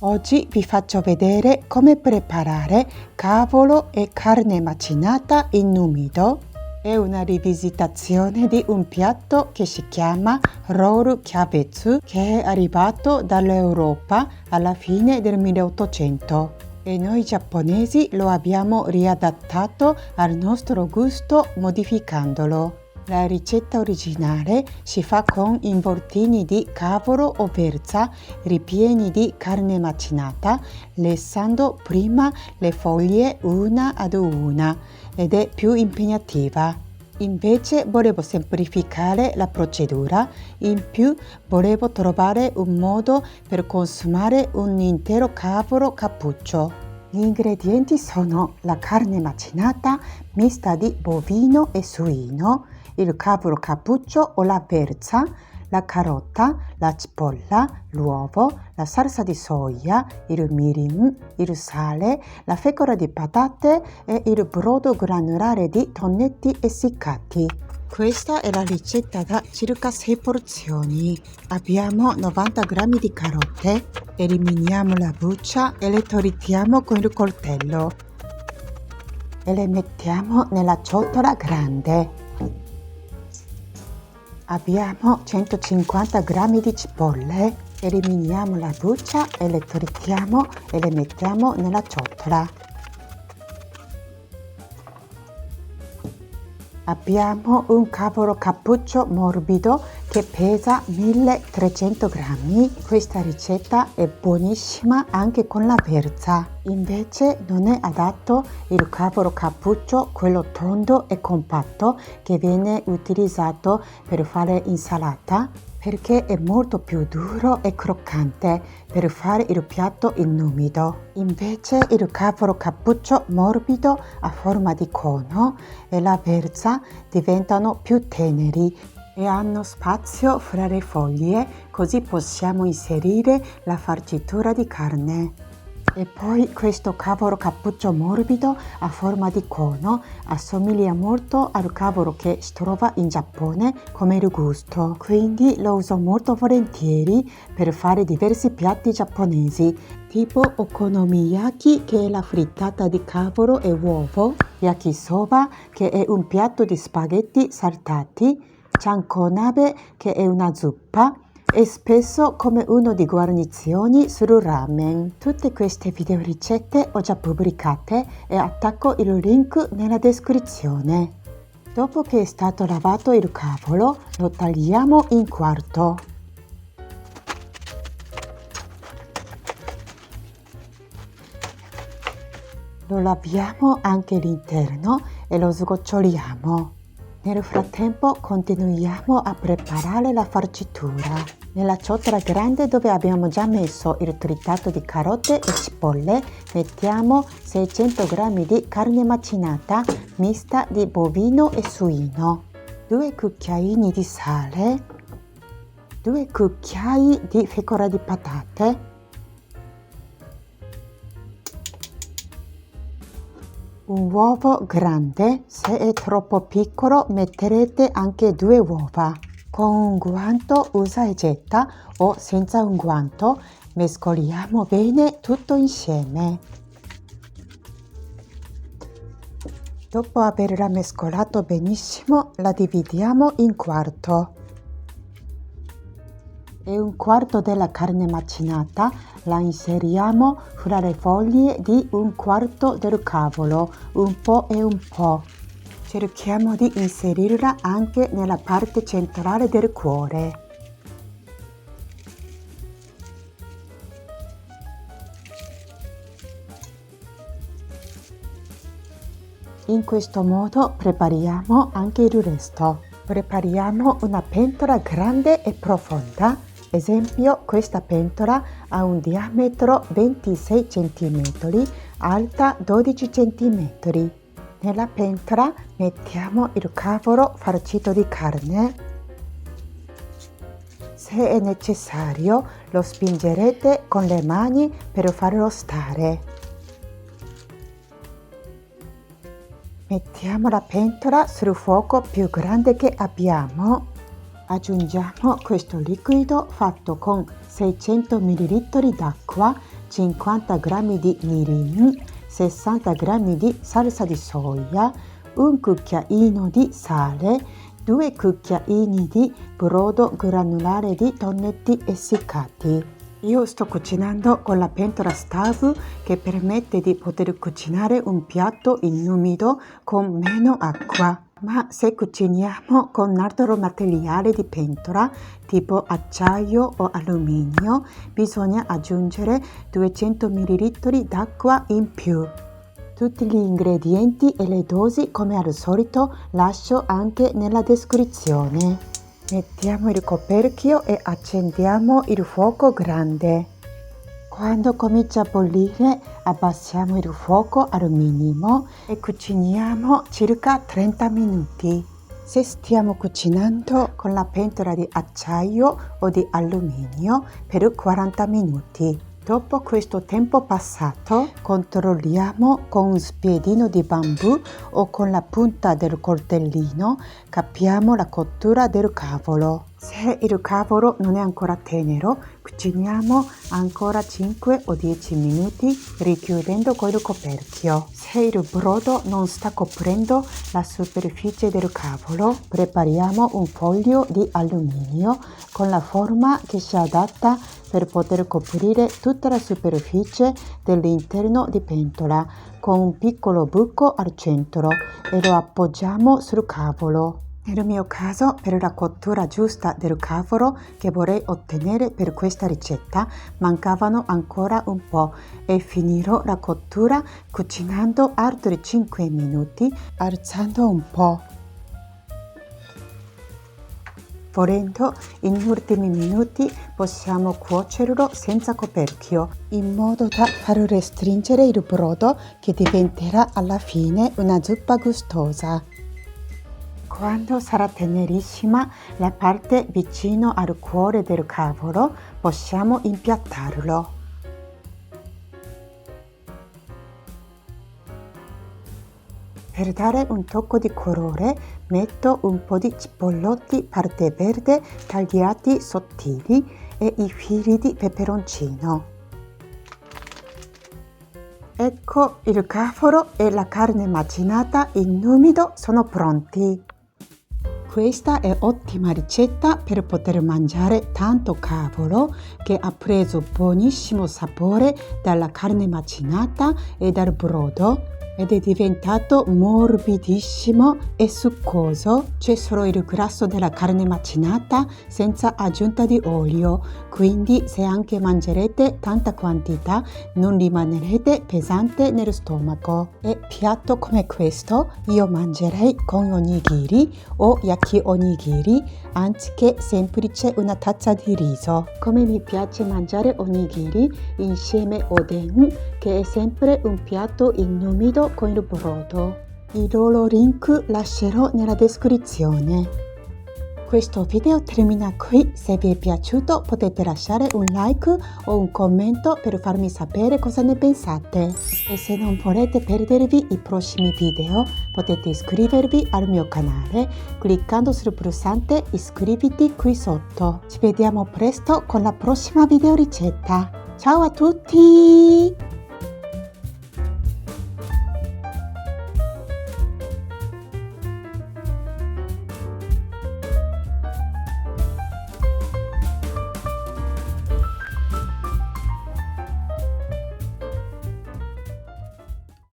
Oggi vi faccio vedere come preparare cavolo e carne macinata in umido. È una rivisitazione di un piatto che si chiama Roru Kyabezu, che è arrivato dall'Europa alla fine del 1800 e noi giapponesi lo abbiamo riadattato al nostro gusto modificandolo. La ricetta originale si fa con involtini di cavolo o berza ripieni di carne macinata, lessando prima le foglie una ad una ed è più impegnativa. Invece volevo semplificare la procedura, in più volevo trovare un modo per consumare un intero cavolo cappuccio. Gli ingredienti sono la carne macinata mista di bovino e suino, il cavolo cappuccio o la berza, la carota, la cipolla, l'uovo, la salsa di soia, il mirin, il sale, la fecola di patate e il brodo granulare di tonnetti essiccati. Questa è la ricetta da circa 6 porzioni. Abbiamo 90 g di carote, eliminiamo la buccia e le togliamo con il coltello e le mettiamo nella ciotola grande. Abbiamo 150 g di cipolle, eliminiamo la buccia e le togliamo e le mettiamo nella ciotola. Abbiamo un cavolo cappuccio morbido che pesa 1300 g. Questa ricetta è buonissima anche con la berza. Invece non è adatto il cavolo cappuccio, quello tondo e compatto che viene utilizzato per fare insalata, perché è molto più duro e croccante per fare il piatto in umido. Invece il cavolo cappuccio morbido a forma di cono e la berza diventano più teneri e hanno spazio fra le foglie, così possiamo inserire la farcitura di carne. E poi questo cavolo cappuccio morbido a forma di cono assomiglia molto al cavolo che si trova in Giappone come il gusto, quindi lo uso molto volentieri per fare diversi piatti giapponesi, tipo okonomiyaki, che è la frittata di cavolo e uovo, yakisoba, che è un piatto di spaghetti saltati, chankonabe, che è una zuppa, e spesso come uno di guarnizioni sul ramen. Tutte queste video ricette ho già pubblicate e attacco il link nella descrizione. Dopo che è stato lavato il cavolo, lo tagliamo in quarto. Lo laviamo anche l'interno e lo sgoccioliamo. Nel frattempo continuiamo a preparare la farcitura. Nella ciotola grande dove abbiamo già messo il tritato di carote e cipolle mettiamo 600 g di carne macinata mista di bovino e suino, 2 cucchiaini di sale, 2 cucchiai di fecola di patate, un uovo grande, se è troppo piccolo metterete anche 2 uova. Con un guanto usa e getta o senza un guanto mescoliamo bene tutto insieme. Dopo averla mescolato benissimo la dividiamo in quarto. E un quarto della carne macinata la inseriamo fra le foglie di un quarto del cavolo, un po' e un po'. Cerchiamo di inserirla anche nella parte centrale del cuore. In questo modo prepariamo anche il resto. Prepariamo una pentola grande e profonda. Esempio, questa pentola ha un diametro 26 cm, alta 12 cm. Nella pentola mettiamo il cavolo farcito di carne. Se è necessario, lo spingerete con le mani per farlo stare. Mettiamo la pentola sul fuoco più grande che abbiamo. Aggiungiamo questo liquido fatto con 600 ml d'acqua, 50 g di mirin, 60 g di salsa di soia, un cucchiaino di sale, 2 cucchiaini di brodo granulare di tonnetti essiccati. Io sto cucinando con la pentola Stavu che permette di poter cucinare un piatto in umido con meno acqua. Ma se cuciniamo con altro materiale di pentola, tipo acciaio o alluminio, bisogna aggiungere 200 ml d'acqua in più. Tutti gli ingredienti e le dosi, come al solito, lascio anche nella descrizione. Mettiamo il coperchio e accendiamo il fuoco grande. Quando comincia a bollire, abbassiamo il fuoco al minimo e cuciniamo circa 30 minuti. Se stiamo cucinando con la pentola di acciaio o di alluminio per 40 minuti. Dopo questo tempo passato, controlliamo con un spiedino di bambù o con la punta del coltellino, capiamo la cottura del cavolo. Se il cavolo non è ancora tenero, cuciniamo ancora 5 o 10 minuti richiudendo col coperchio. Se il brodo non sta coprendo la superficie del cavolo, prepariamo un foglio di alluminio con la forma che si adatta per poter coprire tutta la superficie dell'interno di pentola con un piccolo buco al centro e lo appoggiamo sul cavolo. Nel mio caso, per la cottura giusta del cavolo che vorrei ottenere per questa ricetta, mancavano ancora un po' e finirò la cottura cucinando altri 5 minuti, alzando un po'. Volendo, in ultimi minuti possiamo cuocerlo senza coperchio, in modo da far restringere il brodo che diventerà alla fine una zuppa gustosa. Quando sarà tenerissima la parte vicino al cuore del cavolo, possiamo impiattarlo. Per dare un tocco di colore, metto un po' di cipollotti parte verde tagliati sottili e i fili di peperoncino. Ecco, il cavolo e la carne macinata in umido sono pronti. Questa è ottima ricetta per poter mangiare tanto cavolo che ha preso buonissimo sapore dalla carne macinata e dal brodo ed è diventato morbidissimo e succoso. C'è solo il grasso della carne macinata senza aggiunta di olio, quindi se anche mangerete tanta quantità non rimanerete pesante nello stomaco. E piatto come questo io mangerei con onigiri o yaki onigiri anziché semplice una tazza di riso. Come mi piace mangiare onigiri insieme oden, che è sempre un piatto in umido con il brodo. I loro link lascerò nella descrizione. Questo video termina qui, se vi è piaciuto potete lasciare un like o un commento per farmi sapere cosa ne pensate. E se non volete perdervi i prossimi video potete iscrivervi al mio canale cliccando sul pulsante iscriviti qui sotto. Ci vediamo presto con la prossima video ricetta. Ciao a tutti!